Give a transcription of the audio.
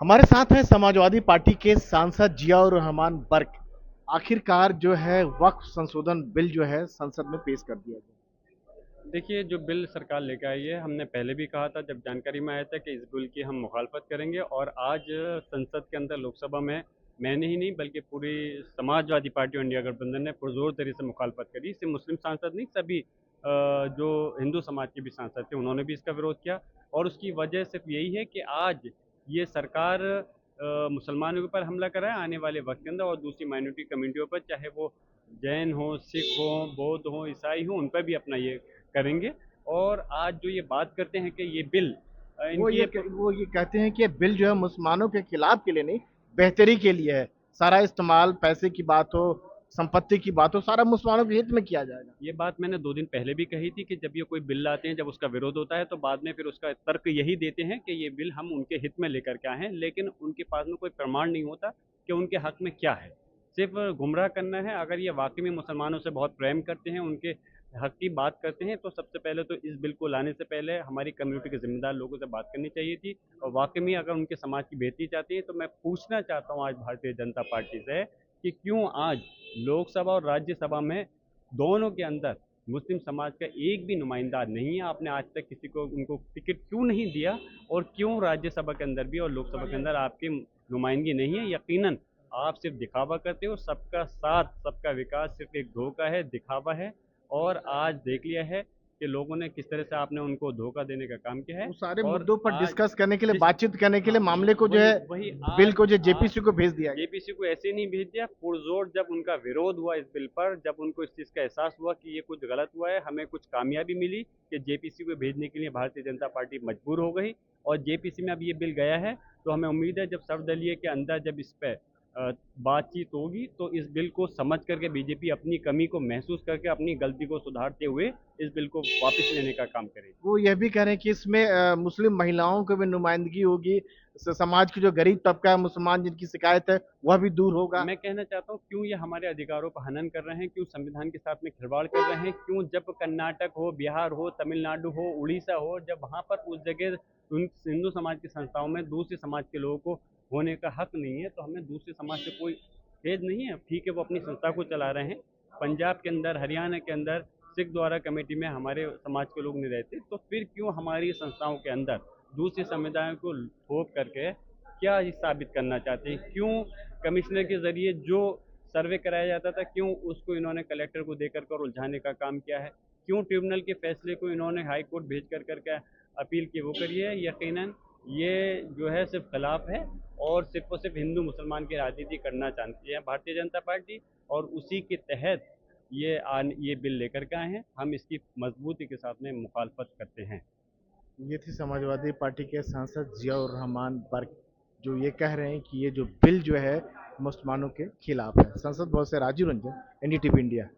हमारे साथ हैं समाजवादी पार्टी के सांसद जियाउर रहमान बर्क। आखिरकार जो है वक्फ संशोधन बिल जो है संसद में पेश कर दिया गया। देखिए, जो बिल सरकार लेकर आई है, हमने पहले भी कहा था जब जानकारी में आया था कि इस बिल की हम मुखालफत करेंगे। और आज संसद के अंदर लोकसभा में मैंने ही नहीं बल्कि पूरी समाजवादी पार्टी और इंडिया गठबंधन ने पुरजोर तरीके से मुखालफत करी। सिर्फ मुस्लिम सांसद नहीं, सभी जो हिंदू समाज के भी सांसद थे उन्होंने भी इसका विरोध किया। और उसकी वजह सिर्फ यही है कि आज ये सरकार मुसलमानों के ऊपर हमला कर रहा है आने वाले वक्त के अंदर, और दूसरी माइनॉरिटी कम्युनिटियों पर, चाहे वो जैन हो, सिख हो, बौद्ध हो, ईसाई हो, उन पर भी अपना ये करेंगे। और आज जो ये बात करते हैं कि ये बिल इनकी वो ये कहते हैं कि ये बिल जो है मुसलमानों के खिलाफ के लिए नहीं, बेहतरी के लिए है। सारा इस्तेमाल पैसे की बात हो, संपत्ति की बात हो, सारा मुसलमानों के हित में किया जाएगा। ये बात मैंने 2 दिन पहले भी कही थी कि जब ये कोई बिल लाते हैं, जब उसका विरोध होता है तो बाद में फिर उसका तर्क यही देते हैं कि ये बिल हम उनके हित में लेकर के आए हैं, लेकिन उनके पास में कोई प्रमाण नहीं होता कि उनके हक में क्या है। सिर्फ गुमराह करना है। अगर ये वाकई में मुसलमानों से बहुत प्रेम करते हैं, उनके हक की बात करते हैं, तो सबसे पहले तो इस बिल को लाने से पहले हमारी कम्युनिटी के जिम्मेदार लोगों से बात करनी चाहिए थी। और वाकई में अगर उनके समाज की बेहतरी चाहती है तो मैं पूछना चाहता हूँ आज भारतीय जनता पार्टी से कि क्यों आज लोकसभा और राज्यसभा में दोनों के अंदर मुस्लिम समाज का एक भी नुमाइंदा नहीं है। आपने आज तक किसी को उनको टिकट क्यों नहीं दिया? और क्यों राज्यसभा के अंदर भी और लोकसभा के अंदर आपकी नुमाइंदगी नहीं है? यकीनन आप सिर्फ दिखावा करते हो। सबका साथ, सबका विकास सिर्फ एक धोखा है, दिखावा है। और आज देख लिया है कि लोगों ने किस तरह से आपने उनको धोखा देने का काम किया है। वो सारे और मुद्दों पर आज डिस्कस करने के लिए, जिस बातचीत करने के लिए हाँ, मामले को जो वही है वही बिल आज को जो आज जेपीसी को भेज दिया गया। जेपीसी को ऐसे नहीं भेज दिया। पुरजोर जब उनका विरोध हुआ इस बिल पर, जब उनको इस चीज़ का एहसास हुआ कि ये कुछ गलत हुआ है, हमें कुछ कामयाबी मिली कि जेपीसी को भेजने के लिए भारतीय जनता पार्टी मजबूर हो गई। और जेपीसी में अब ये बिल गया है, तो हमें उम्मीद है जब सर्वदलीय के अंदर जब इस पर बातचीत होगी तो इस बिल को समझ करके बीजेपी अपनी कमी को महसूस करके अपनी गलती को सुधारते हुए इस बिल को वापस लेने का काम करेगी। वो यह भी कह रहे हैं कि इसमें मुस्लिम महिलाओं की भी नुमाइंदगी होगी। समाज की जो गरीब तबका है, मुसलमान जिनकी शिकायत है, वह भी दूर होगा। मैं कहना चाहता हूँ क्यों ये हमारे अधिकारों का हनन कर रहे हैं, क्यों संविधान के साथ में खिलवाड़ कर रहे हैं, क्यों जब कर्नाटक हो, बिहार हो, तमिलनाडु हो, उड़ीसा हो, जब वहाँ पर उस जगह उन हिंदू समाज की संस्थाओं में दूसरे समाज के लोगों को होने का हक नहीं है, तो हमें दूसरे समाज से कोई खेद नहीं है। ठीक है, वो अपनी संस्था को चला रहे हैं। पंजाब के अंदर, हरियाणा के अंदर सिख द्वारा कमेटी में हमारे समाज के लोग नहीं रहते, तो फिर क्यों हमारी संस्थाओं के अंदर दूसरे समुदायों को थोप करके क्या ये साबित करना चाहते हैं? क्यों कमिश्नर के ज़रिए जो सर्वे कराया जाता था, क्यों उसको इन्होंने कलेक्टर को देकर कर उलझाने का काम किया है? क्यों ट्रिब्यूनल के फैसले को इन्होंने हाई कोर्ट भेज कर करके अपील की वो करी है? यकीनन ये जो है सिर्फ खिलाफ है, और सिर्फ और सिर्फ हिंदू मुसलमान की राजनीति करना चाहती है भारतीय जनता पार्टी। और उसी के तहत ये बिल लेकर के आए हैं। हम इसकी मजबूती के साथ में मुखालफत करते हैं। ये थी समाजवादी पार्टी के सांसद जियाउर रहमान बर्क, जो ये कह रहे हैं कि ये जो बिल जो है मुसलमानों के खिलाफ है। संसद भवन से राजीव रंजन, एनडीटीवी इंडिया।